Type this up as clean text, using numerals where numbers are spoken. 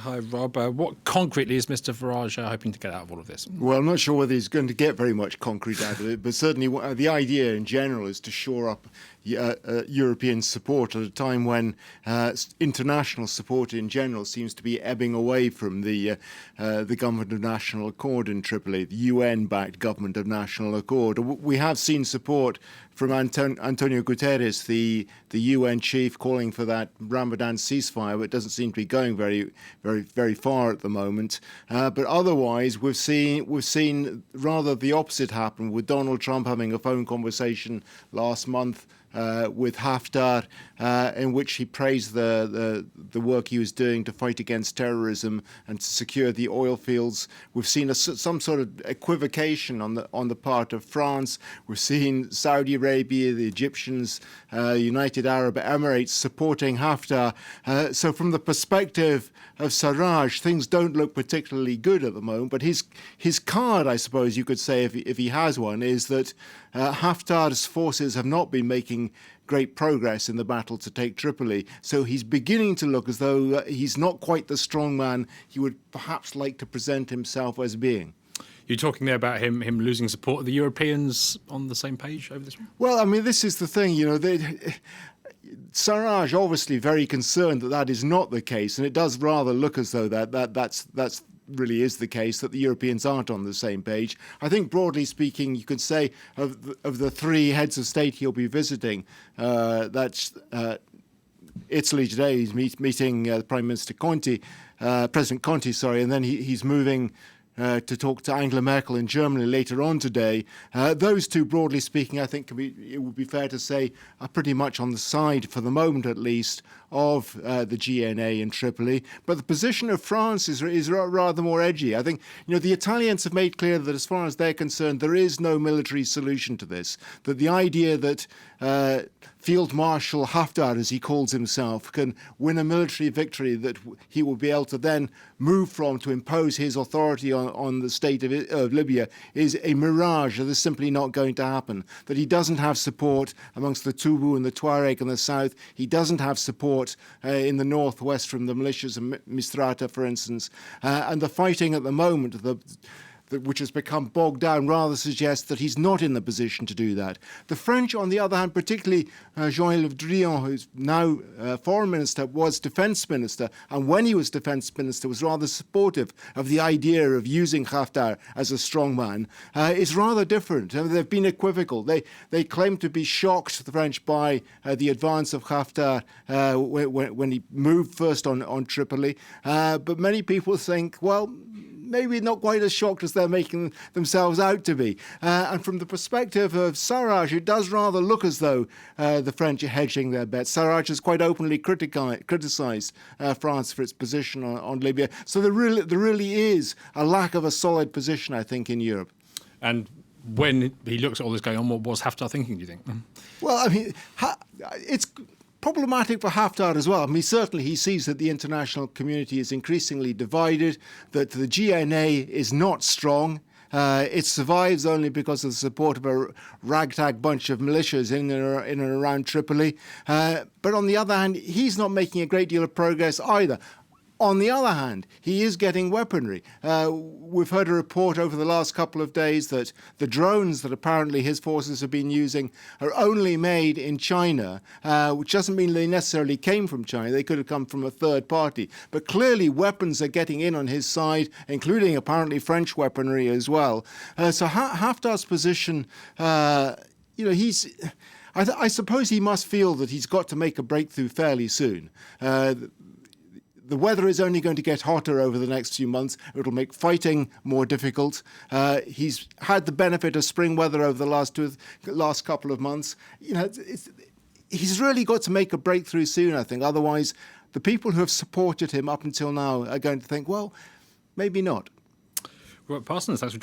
Hi, Rob. What concretely is Mr Faraj hoping to get out of all of this? Well, I'm not sure whether he's going to get very much concrete out of it, but certainly the idea in general is to shore up European support at a time when international support in general seems to be ebbing away from the Government of National Accord in Tripoli, the UN-backed Government of National Accord. We have seen support from Antonio Guterres, the UN chief, calling for that Ramadan ceasefire, but it doesn't seem to be going very far at the moment. But otherwise, we've seen rather the opposite happen, with Donald Trump having a phone conversation last month with Haftar, in which he praised the work he was doing to fight against terrorism and to secure the oil fields. We've seen some sort of equivocation on the part of France. We've seen Saudi Arabia, the Egyptians, United Arab Emirates supporting Haftar. So from the perspective of Faraj, things don't look particularly good at the moment. But his card, I suppose you could say, if he has one, is that Haftar's forces have not been making great progress in the battle to take Tripoli. So he's beginning to look as though he's not quite the strong man he would perhaps like to present himself as being. You're talking there about him losing support. Are the Europeans on the same page over this one? Well, I mean, this is the thing, Faraj obviously very concerned that is not the case, and it does rather look as though that's really is the case, that the Europeans aren't on the same page. I think broadly speaking, you could say of the three heads of state he'll be visiting, that's Italy today. He's meeting Prime Minister Conte, President Conte, sorry, and then he's moving to talk to Angela Merkel in Germany later on today. Those two, broadly speaking, I think it would be fair to say, are pretty much on the side, for the moment at least, of the GNA in Tripoli. But the position of France is rather more edgy. I think the Italians have made clear that as far as they're concerned, there is no military solution to this. That the idea that Field Marshal Haftar, as he calls himself, can win a military victory that he will be able to then move from to impose his authority on the state of Libya is a mirage that is simply not going to happen. That he doesn't have support amongst the Tubu and the Tuareg in the south. He doesn't have support in the northwest from the militias of Misrata, for instance. And the fighting at the moment, which has become bogged down, rather suggests that he's not in the position to do that. The French, on the other hand, particularly Jean-Yves Le Drian, who's now foreign minister, was defence minister, and when he was defence minister was rather supportive of the idea of using Haftar as a strongman, is rather different. They've been equivocal. They claim to be shocked, the French, by the advance of Haftar when he moved first on Tripoli. But many people think, well, maybe not quite as shocked as they're making themselves out to be. And from the perspective of Faraj, it does rather look as though the French are hedging their bets. Faraj has quite openly criticised France for its position on Libya. So there really is a lack of a solid position, I think, in Europe. And when he looks at all this going on, what was Haftar thinking, do you think? Well, I mean, it's problematic for Haftar as well. I mean, certainly he sees that the international community is increasingly divided, that the GNA is not strong. It survives only because of the support of a ragtag bunch of militias in and around Tripoli. But on the other hand, he's not making a great deal of progress either. On the other hand, he is getting weaponry. We've heard a report over the last couple of days that the drones that apparently his forces have been using are only made in China, which doesn't mean they necessarily came from China. They could have come from a third party. But clearly weapons are getting in on his side, including apparently French weaponry as well. So Haftar's position, I suppose he must feel that he's got to make a breakthrough fairly soon. The weather is only going to get hotter over the next few months. It'll make fighting more difficult. He's had the benefit of spring weather over the last couple of months. He's really got to make a breakthrough soon, I think. Otherwise, the people who have supported him up until now are going to think, well, maybe not. Robert Parsons, thanks for joining us.